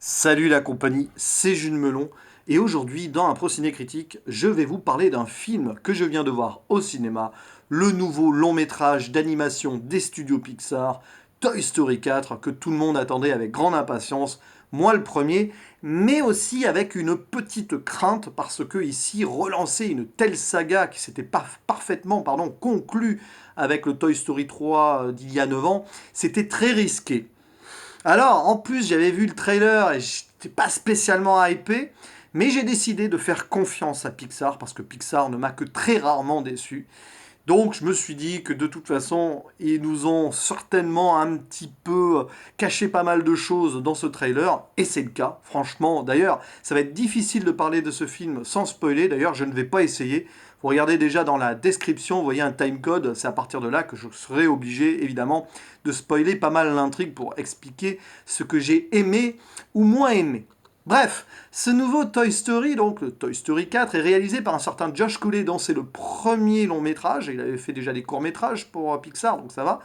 Salut la compagnie, c'est Jules Melon et aujourd'hui dans un Ciné Critique, je vais vous parler d'un film que je viens de voir au cinéma, le nouveau long métrage d'animation des studios Pixar, Toy Story 4, que tout le monde attendait avec grande impatience, moi le premier, mais aussi avec une petite crainte parce que ici relancer une telle saga qui s'était parfaitement conclue avec le Toy Story 3 d'il y a 9 ans, c'était très risqué. Alors, en plus, j'avais vu le trailer et j'étais pas spécialement hypé, mais j'ai décidé de faire confiance à Pixar parce que Pixar ne m'a que très rarement déçu. Donc, je me suis dit que de toute façon, ils nous ont certainement un petit peu caché pas mal de choses dans ce trailer, et c'est le cas, franchement. D'ailleurs, ça va être difficile de parler de ce film sans spoiler, d'ailleurs, je ne vais pas essayer. Vous regardez déjà dans la description, vous voyez un timecode, c'est à partir de là que je serai obligé, évidemment, de spoiler pas mal l'intrigue pour expliquer ce que j'ai aimé ou moins aimé. Bref, ce nouveau Toy Story, donc le Toy Story 4, est réalisé par un certain Josh Cooley, dont c'est le premier long métrage. Il avait fait déjà des courts métrages pour Pixar, donc ça va.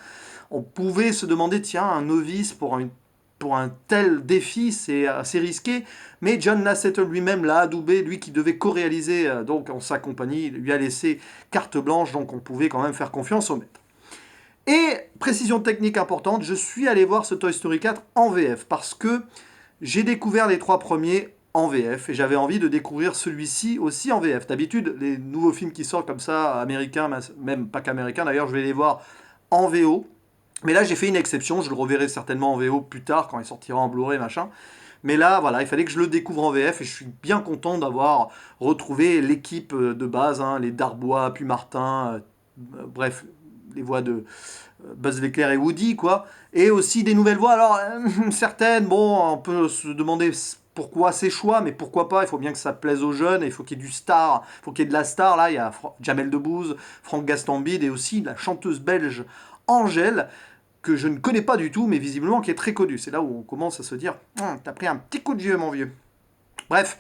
On pouvait se demander, tiens, un novice pour un tel défi, c'est assez risqué. Mais John Lasseter lui-même l'a adoubé, lui qui devait co-réaliser donc en sa compagnie, lui a laissé carte blanche, donc on pouvait quand même faire confiance au maître. Et précision technique importante, je suis allé voir ce Toy Story 4 en VF parce que j'ai découvert les trois premiers en VF et j'avais envie de découvrir celui-ci aussi en VF. D'habitude, les nouveaux films qui sortent comme ça, américains, même pas qu'américains d'ailleurs, je vais les voir en VO. Mais là, j'ai fait une exception, je le reverrai certainement en VO plus tard quand il sortira en Blu-ray, machin. Mais là, voilà, il fallait que je le découvre en VF et je suis bien content d'avoir retrouvé l'équipe de base, hein, les Darbois, puis Martin, bref, les voix de Buzz l'éclair et Woody, quoi. Et aussi des nouvelles voix. Alors, certaines, bon, on peut se demander pourquoi ces choix, mais pourquoi pas, il faut bien que ça plaise aux jeunes, et il faut qu'il y ait du star, il faut qu'il y ait de la star, là, il y a Jamel Debbouze, Franck Gastambide, et aussi la chanteuse belge Angèle, que je ne connais pas du tout, mais visiblement qui est très connue. C'est là où on commence à se dire, t'as pris un petit coup de vieux, mon vieux. Bref.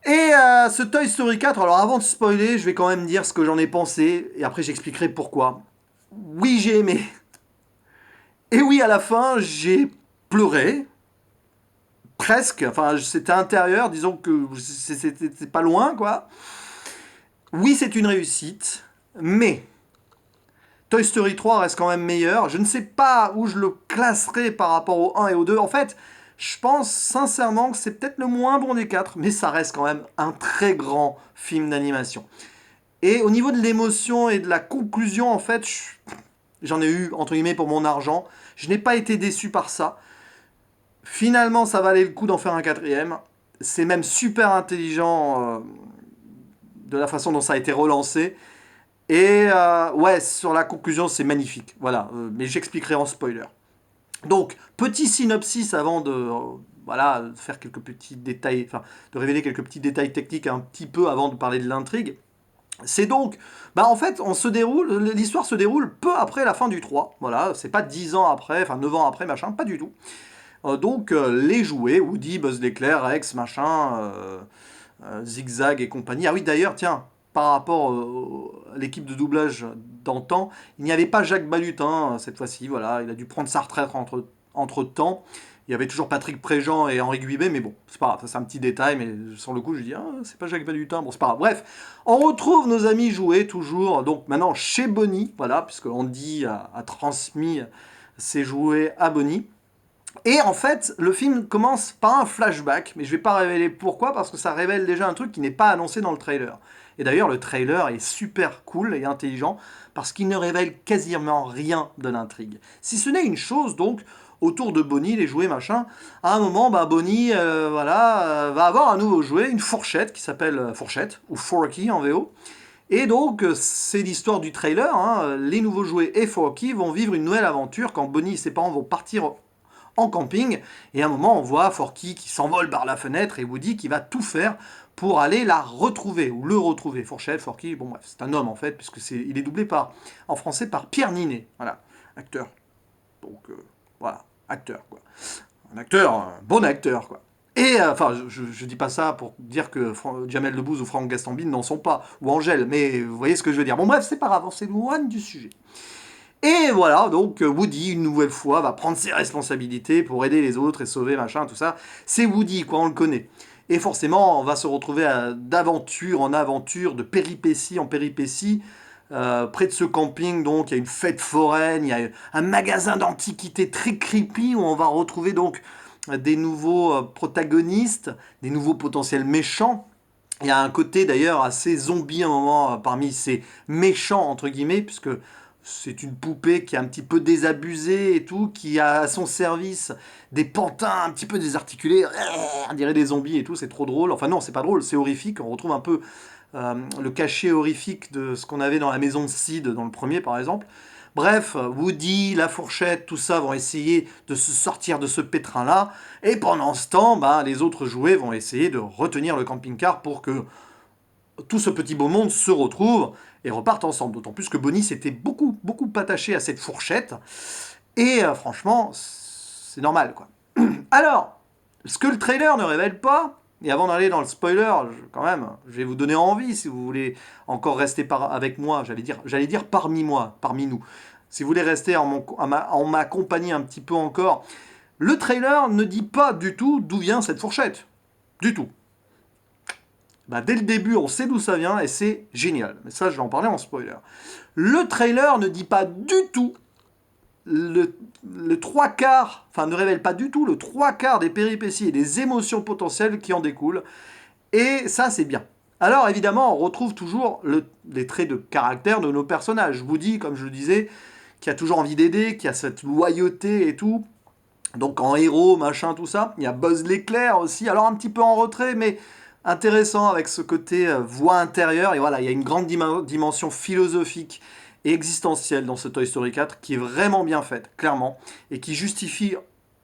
Et ce Toy Story 4, alors avant de spoiler, je vais quand même dire ce que j'en ai pensé, et après j'expliquerai pourquoi. Oui, j'ai aimé. Et oui, à la fin, j'ai pleuré, presque. Enfin, c'était intérieur, disons que c'était pas loin, quoi. Oui, c'est une réussite, mais Toy Story 3 reste quand même meilleur. Je ne sais pas où je le classerai par rapport au 1 et au 2. En fait, je pense sincèrement que c'est peut-être le moins bon des 4, mais ça reste quand même un très grand film d'animation. Et au niveau de l'émotion et de la conclusion, en fait, j'en ai eu, entre guillemets, pour mon argent. Je n'ai pas été déçu par ça. Finalement, ça valait le coup d'en faire un quatrième. C'est même super intelligent de la façon dont ça a été relancé. Et ouais, sur la conclusion, c'est magnifique. Voilà, mais j'expliquerai en spoiler. Donc, petit synopsis avant de voilà, faire quelques petits détails, enfin, de révéler quelques petits détails techniques un petit peu avant de parler de l'intrigue. C'est donc, bah en fait, l'histoire se déroule peu après la fin du 3. Voilà, c'est pas 10 ans après, enfin 9 ans après, machin, pas du tout. Donc les jouets, Woody, Buzz l'éclair, Rex, machin, Zigzag et compagnie. Ah oui, d'ailleurs, tiens, par rapport à l'équipe de doublage d'antan, il n'y avait pas Jacques Balutin cette fois-ci. Voilà, il a dû prendre sa retraite entre temps. Il y avait toujours Patrick Préjean et Henri Guibet, mais bon, c'est pas grave, ça c'est un petit détail, mais sur le coup, je dis, ah, c'est pas Jacques Balutin, bon, c'est pas grave. Bref, on retrouve nos amis jouets toujours, donc maintenant chez Bonnie, voilà, puisque Andy a transmis ses jouets à Bonnie. Et en fait, le film commence par un flashback, mais je vais pas révéler pourquoi, parce que ça révèle déjà un truc qui n'est pas annoncé dans le trailer. Et d'ailleurs, le trailer est super cool et intelligent, parce qu'il ne révèle quasiment rien de l'intrigue. Si ce n'est une chose, donc, autour de Bonnie, les jouets, machin, à un moment, bah, Bonnie va avoir un nouveau jouet, une fourchette, qui s'appelle Fourchette, ou Forky en VO. Et donc, c'est l'histoire du trailer, hein. Les nouveaux jouets et Forky vont vivre une nouvelle aventure quand Bonnie et ses parents vont partir en camping. Et à un moment, on voit Forky qui s'envole par la fenêtre et Woody qui va tout faire pour aller la retrouver, ou le retrouver. Fourchette, Forky, bon bref, c'est un homme en fait, puisque il est doublé en français par Pierre Ninet. Voilà, acteur. Donc, voilà, acteur, quoi. Un acteur, un bon acteur, quoi. Et, enfin, je dis pas ça pour dire que Jamel Debbouze ou Franck Gastambide n'en sont pas, ou Angèle, mais vous voyez ce que je veux dire. Bon bref, c'est pas grave, on s'éloigne du sujet. Et voilà, donc Woody, une nouvelle fois, va prendre ses responsabilités pour aider les autres et sauver machin, tout ça. C'est Woody, quoi, on le connaît. Et forcément, on va se retrouver d'aventure en aventure, de péripétie en péripétie. Près de ce camping, donc, il y a une fête foraine, il y a un magasin d'antiquités très creepy où on va retrouver donc des nouveaux protagonistes, des nouveaux potentiels méchants. Il y a un côté d'ailleurs assez zombie à un moment parmi ces méchants entre guillemets, puisque c'est une poupée qui est un petit peu désabusée et tout, qui a à son service des pantins un petit peu désarticulés, on dirait des zombies et tout, c'est trop drôle. Enfin non, c'est pas drôle, c'est horrifique. On retrouve un peu le cachet horrifique de ce qu'on avait dans la maison de Sid dans le premier par exemple. Bref, Woody, la fourchette, tout ça vont essayer de se sortir de ce pétrin-là. Et pendant ce temps, bah, les autres jouets vont essayer de retenir le camping-car pour que tout ce petit beau monde se retrouve et reparte ensemble. D'autant plus que Bonnie s'était beaucoup, beaucoup attaché à cette fourchette. Et franchement, c'est normal, quoi. Alors, ce que le trailer ne révèle pas, et avant d'aller dans le spoiler, quand même, je vais vous donner envie si vous voulez encore rester avec moi, j'allais dire parmi moi, parmi nous. Si vous voulez rester en ma compagnie un petit peu encore, le trailer ne dit pas du tout d'où vient cette fourchette. Du tout. Bah, dès le début, on sait d'où ça vient et c'est génial. Mais ça, je vais en parler en spoiler. Le trailer ne dit pas du tout le trois quarts, enfin ne révèle pas du tout le trois quarts des péripéties et des émotions potentielles qui en découlent. Et ça, c'est bien. Alors évidemment, on retrouve toujours les traits de caractère de nos personnages. Woody, comme je le disais, qui a toujours envie d'aider, qui a cette loyauté et tout. Donc en héros, machin, tout ça. Il y a Buzz l'éclair aussi, alors un petit peu en retrait, mais intéressant avec ce côté voix intérieure. Et voilà, il y a une grande dimension philosophique et existentielle dans ce Toy Story 4 qui est vraiment bien faite, clairement, et qui justifie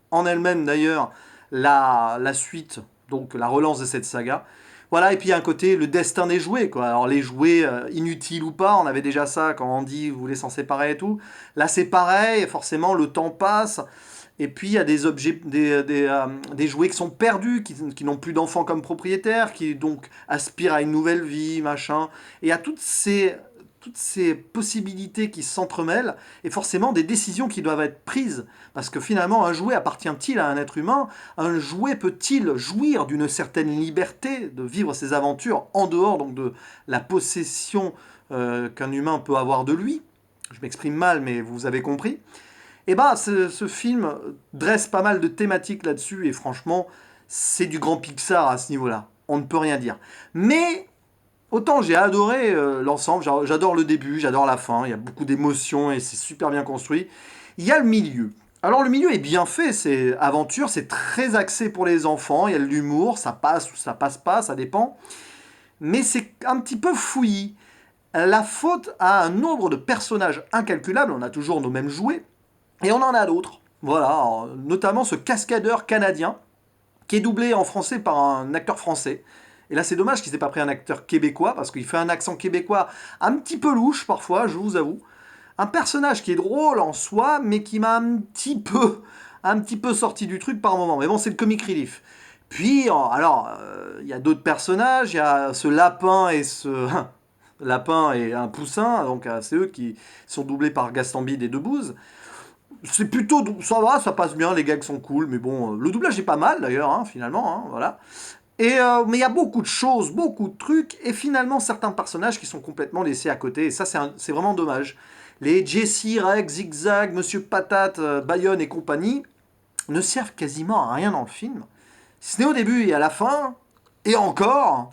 en elle-même d'ailleurs la suite, donc la relance de cette saga. Voilà, et puis il y a un côté, le destin des jouets, quoi. Alors les jouets, inutiles ou pas, on avait déjà ça quand Andy voulait s'en séparer et tout. Là c'est pareil, forcément le temps passe, et puis il y a des objets, des jouets qui sont perdus, qui n'ont plus d'enfants comme propriétaires, qui donc aspirent à une nouvelle vie, machin. Et il y a toutes ces possibilités qui s'entremêlent, et forcément des décisions qui doivent être prises. Parce que finalement, un jouet appartient-il à un être humain? Un jouet peut-il jouir d'une certaine liberté de vivre ses aventures en dehors donc de la possession qu'un humain peut avoir de lui? Je m'exprime mal, mais vous avez compris. Et bah, ce film dresse pas mal de thématiques là-dessus, et franchement, c'est du grand Pixar à ce niveau-là. On ne peut rien dire. Mais autant j'ai adoré l'ensemble, j'adore le début, j'adore la fin, il y a beaucoup d'émotions et c'est super bien construit. Il y a le milieu. Alors le milieu est bien fait, c'est aventure, c'est très axé pour les enfants, il y a de l'humour, ça passe ou ça passe pas, ça dépend. Mais c'est un petit peu fouillis. La faute a un nombre de personnages incalculable, on a toujours nos mêmes jouets, et on en a d'autres. Voilà, notamment ce cascadeur canadien, qui est doublé en français par un acteur français. Et là, c'est dommage qu'il s'est pas pris un acteur québécois, parce qu'il fait un accent québécois un petit peu louche parfois, je vous avoue. Un personnage qui est drôle en soi, mais qui m'a un petit peu sorti du truc par moment. Mais bon, c'est le comic relief. Puis, alors, il y a d'autres personnages, il y a ce lapin et ce... lapin et un poussin, donc c'est eux qui sont doublés par Gaston Bide et Debbouze. C'est plutôt... Ça va, ça passe bien, les gags sont cool, mais bon, le doublage est pas mal d'ailleurs, hein, finalement, hein, voilà. Mais il y a beaucoup de choses, beaucoup de trucs, et finalement certains personnages qui sont complètement laissés à côté, et ça c'est vraiment dommage. Les Jesse, Rex, Zigzag, Monsieur Patate, Bayonne et compagnie ne servent quasiment à rien dans le film. Si ce n'est au début et à la fin, et encore,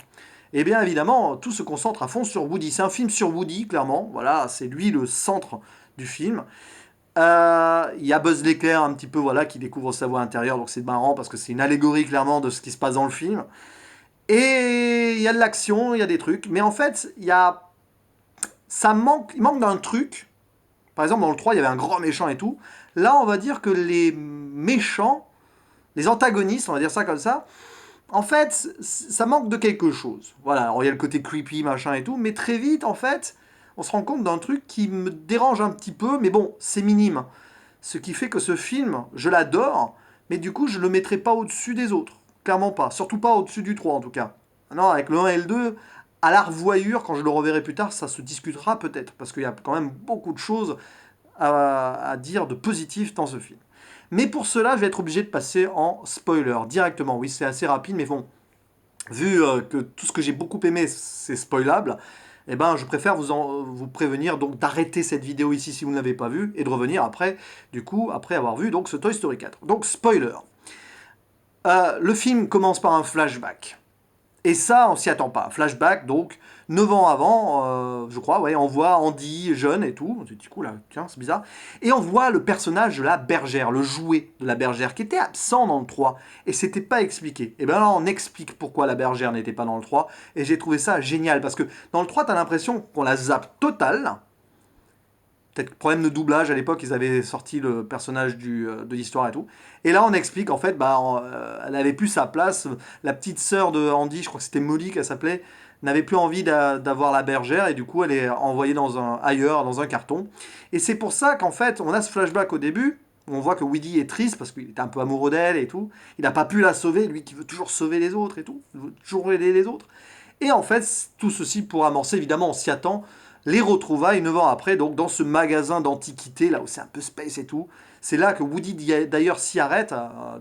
et bien évidemment, tout se concentre à fond sur Woody. C'est un film sur Woody, clairement, voilà, c'est lui le centre du film. Il y a Buzz l'éclair un petit peu voilà qui découvre sa voix intérieure, donc c'est marrant parce que c'est une allégorie clairement de ce qui se passe dans le film. Et il y a de l'action, il y a des trucs, mais en fait il manque d'un truc. Par exemple dans le 3 il y avait un grand méchant et tout. Là on va dire que les méchants, les antagonistes, on va dire ça comme ça, en fait ça manque de quelque chose. Voilà, alors il y a le côté creepy machin et tout, mais très vite en fait on se rend compte d'un truc qui me dérange un petit peu, mais bon, c'est minime. Ce qui fait que ce film, je l'adore, mais du coup, je ne le mettrai pas au-dessus des autres. Clairement pas. Surtout pas au-dessus du 3 en tout cas. Non, avec le 1 et le 2, à la revoyure, quand je le reverrai plus tard, ça se discutera peut-être. Parce qu'il y a quand même beaucoup de choses à dire de positif dans ce film. Mais pour cela, je vais être obligé de passer en spoiler directement. Oui, c'est assez rapide, mais bon, vu que tout ce que j'ai beaucoup aimé, c'est spoilable, eh ben, je préfère vous prévenir donc d'arrêter cette vidéo ici si vous ne l'avez pas vue et de revenir après, du coup, après avoir vu donc ce Toy Story 4. Donc, spoiler. Le film commence par un flashback. Et ça, on s'y attend pas. Flashback, donc, 9 ans avant, je crois, ouais, on voit Andy jeune et tout. On se dit, cool, là, tiens, c'est bizarre. Et on voit le personnage de la bergère, le jouet de la bergère, qui était absent dans le 3. Et c'était pas expliqué. Et bien là, on explique pourquoi la bergère n'était pas dans le 3. Et j'ai trouvé ça génial, parce que dans le 3, t'as l'impression qu'on la zappe totale. Peut-être problème de doublage, à l'époque, ils avaient sorti le personnage de l'histoire et tout. Et là, on explique, en fait, elle avait plus sa place. La petite sœur de Andy, je crois que c'était Molly qu'elle s'appelait, n'avait plus envie d'avoir la bergère, et du coup, elle est envoyée ailleurs, dans un carton. Et c'est pour ça qu'en fait, on a ce flashback au début, où on voit que Woody est triste, parce qu'il est un peu amoureux d'elle et tout. Il n'a pas pu la sauver, lui qui veut toujours sauver les autres et tout. Il veut toujours aider les autres. Et en fait, tout ceci pour amorcer, évidemment, on s'y attend, les retrouvailles 9 ans après, donc dans ce magasin d'antiquités, là où c'est un peu space et tout. C'est là que Woody d'ailleurs s'y arrête,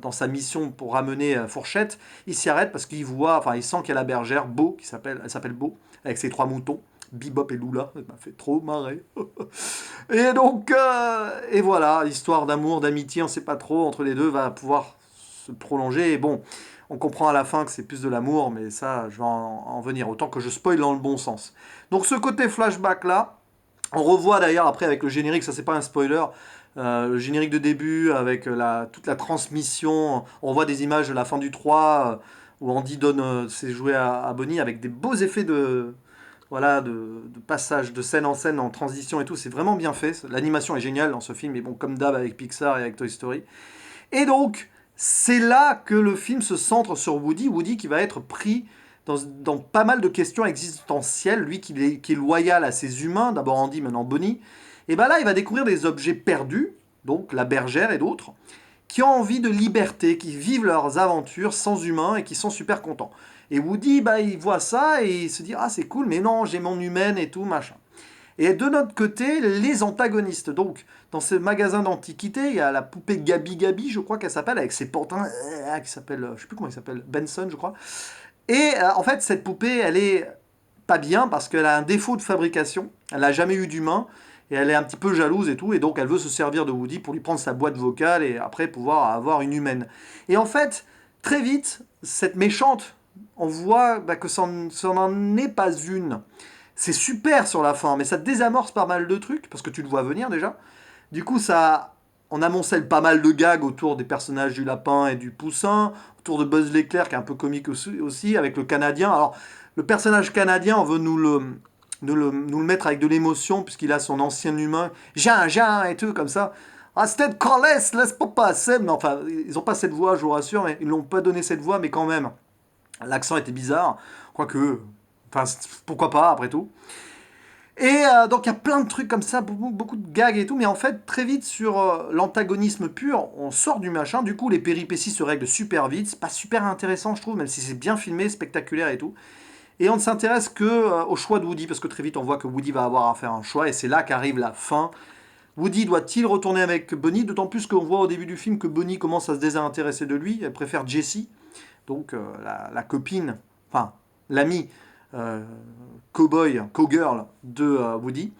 dans sa mission pour ramener Fourchette. Il s'y arrête parce qu'il voit, enfin il sent qu'il y a la bergère, Bo, elle s'appelle Bo, avec ses 3 moutons, Bebop et Lula, ça m'a fait trop marrer. Et donc, et voilà, l'histoire d'amour, d'amitié, on sait pas trop, entre les deux, va pouvoir se prolonger. Et bon, on comprend à la fin que c'est plus de l'amour, mais ça, je vais en venir. Autant que je spoil dans le bon sens. Donc ce côté flashback là, on revoit d'ailleurs après avec le générique, ça c'est pas un spoiler, le générique de début avec toute la transmission, on voit des images de la fin du 3 où Andy donne ses jouets à Bonnie avec des beaux effets voilà, de passage de scène en scène en transition et tout, c'est vraiment bien fait. L'animation est géniale dans ce film, mais bon, comme d'hab avec Pixar et avec Toy Story. Et donc, c'est là que le film se centre sur Woody. Woody qui va être pris dans pas mal de questions existentielles. Lui qui est loyal à ses humains, d'abord Andy, maintenant Bonnie. Et bien là, il va découvrir des objets perdus, donc la bergère et d'autres, qui ont envie de liberté, qui vivent leurs aventures sans humains et qui sont super contents. Et Woody, bah, il voit ça et il se dit, ah c'est cool, mais non, j'ai mon humaine et tout, machin. Et de notre côté, les antagonistes. Donc, dans ce magasin d'antiquité, il y a la poupée Gabi Gabi, je crois qu'elle s'appelle, avec ses pantins, qui s'appelle, je sais plus comment il s'appelle, Benson, je crois. Et en fait, cette poupée, elle est pas bien parce qu'elle a un défaut de fabrication. Elle n'a jamais eu d'humain. Et elle est un petit peu jalouse et tout. Et donc, elle veut se servir de Woody pour lui prendre sa boîte vocale et après pouvoir avoir une humaine. Et en fait, très vite, cette méchante, on voit que ça n'en est pas une. C'est super sur la fin, mais ça désamorce pas mal de trucs, parce que tu le vois venir déjà. Du coup, on amoncelle pas mal de gags autour des personnages du lapin et du poussin, autour de Buzz l'éclair, qui est un peu comique aussi, avec le Canadien. Alors, le personnage canadien, on veut nous le mettre avec de l'émotion, puisqu'il a son ancien humain, Jean, et tout, comme ça. Ah, c'était Collès, laisse pas passer. Mais enfin, ils ont pas cette voix, je vous rassure, mais ils l'ont pas donné cette voix, mais quand même. L'accent était bizarre, quoique, enfin, pourquoi pas, après tout. Et donc il y a plein de trucs comme ça, beaucoup de gags et tout, mais en fait très vite sur l'antagonisme pur, on sort du machin, du coup les péripéties se règlent super vite, c'est pas super intéressant je trouve, même si c'est bien filmé, spectaculaire et tout. Et on ne s'intéresse que au choix de Woody, parce que très vite on voit que Woody va avoir à faire un choix, et c'est là qu'arrive la fin. Woody doit-il retourner avec Bonnie, d'autant plus qu'on voit au début du film que Bonnie commence à se désintéresser de lui, elle préfère Jessie, donc la copine, enfin l'amie euh, cowboy, cowgirl de Woody.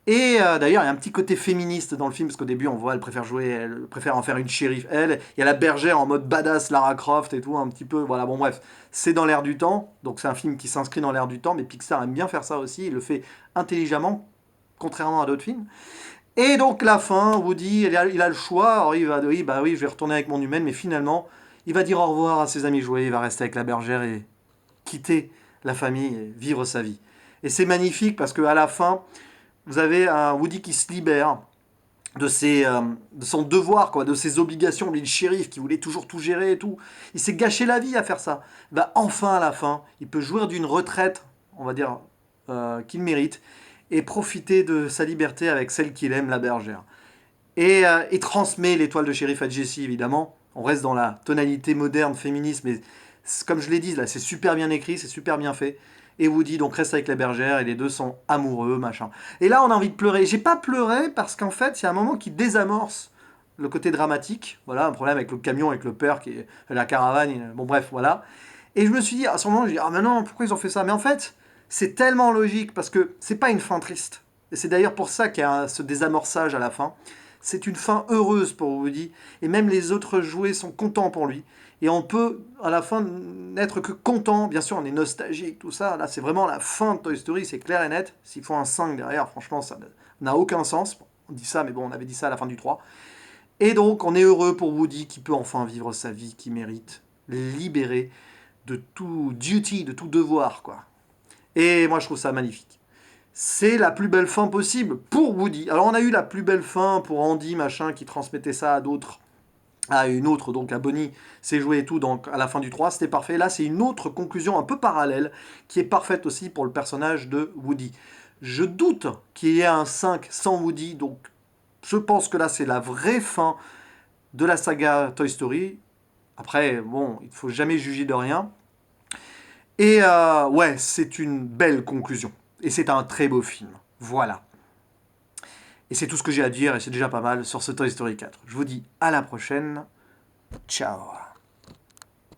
Et d'ailleurs, il y a un petit côté féministe dans le film, parce qu'au début, on voit, elle préfère en faire une shérif. Il y a la bergère en mode badass Lara Croft et tout, un petit peu. Voilà, bon, bref, c'est dans l'air du temps. Donc, c'est un film qui s'inscrit dans l'air du temps, mais Pixar aime bien faire ça aussi. Il le fait intelligemment, contrairement à d'autres films. Et donc, la fin, Woody, il a le choix. Alors, il va, oui, bah oui, je vais retourner avec mon humaine, mais finalement, il va dire au revoir à ses amis jouets, il va rester avec la bergère et quitter la famille et vivre sa vie. Et c'est magnifique parce qu'à la fin, vous avez un Woody qui se libère de son devoir, quoi, de ses obligations. Lui, le shérif qui voulait toujours tout gérer et tout. Il s'est gâché la vie à faire ça. Bah, enfin, à la fin, il peut jouir d'une retraite, on va dire, qu'il mérite, et profiter de sa liberté avec celle qu'il aime, la bergère. Et il transmet l'étoile de shérif à Jessie, évidemment. On reste dans la tonalité moderne, féministe, mais comme je l'ai dit, là, c'est super bien écrit, c'est super bien fait. et Woody donc reste avec la bergère, et les deux sont amoureux, machin. Et là, on a envie de pleurer. J'ai pas pleuré parce qu'en fait, il y a un moment qui désamorce le côté dramatique. Voilà, un problème avec le camion, avec le père, qui est la caravane, bon bref, voilà. Et je me suis dit, à ce moment, je dis, ah mais non, pourquoi ils ont fait ça? Mais en fait, c'est tellement logique, parce que c'est pas une fin triste. Et c'est d'ailleurs pour ça qu'il y a ce désamorçage à la fin. C'est une fin heureuse pour Woody, et même les autres jouets sont contents pour lui. Et on peut, à la fin, n'être que content. Bien sûr, on est nostalgique, tout ça. Là, c'est vraiment la fin de Toy Story, c'est clair et net. S'il faut un 5 derrière, franchement, ça n'a aucun sens. On dit ça, mais bon, on avait dit ça à la fin du 3. Et donc, on est heureux pour Woody qui peut enfin vivre sa vie qu'il mérite, libéré de tout duty, de tout devoir, quoi. Et moi, je trouve ça magnifique. C'est la plus belle fin possible pour Woody. Alors, on a eu la plus belle fin pour Andy, machin, qui transmettait ça à d'autres, à une autre, donc à Bonnie, c'est joué et tout, donc à la fin du 3, c'était parfait. Là, c'est une autre conclusion un peu parallèle, qui est parfaite aussi pour le personnage de Woody. Je doute qu'il y ait un 5 sans Woody, donc je pense que là, c'est la vraie fin de la saga Toy Story. Après, bon, il ne faut jamais juger de rien. Et ouais, c'est une belle conclusion. Et c'est un très beau film. Voilà. Et c'est tout ce que j'ai à dire, et c'est déjà pas mal sur ce Toy Story 4. Je vous dis à la prochaine. Ciao.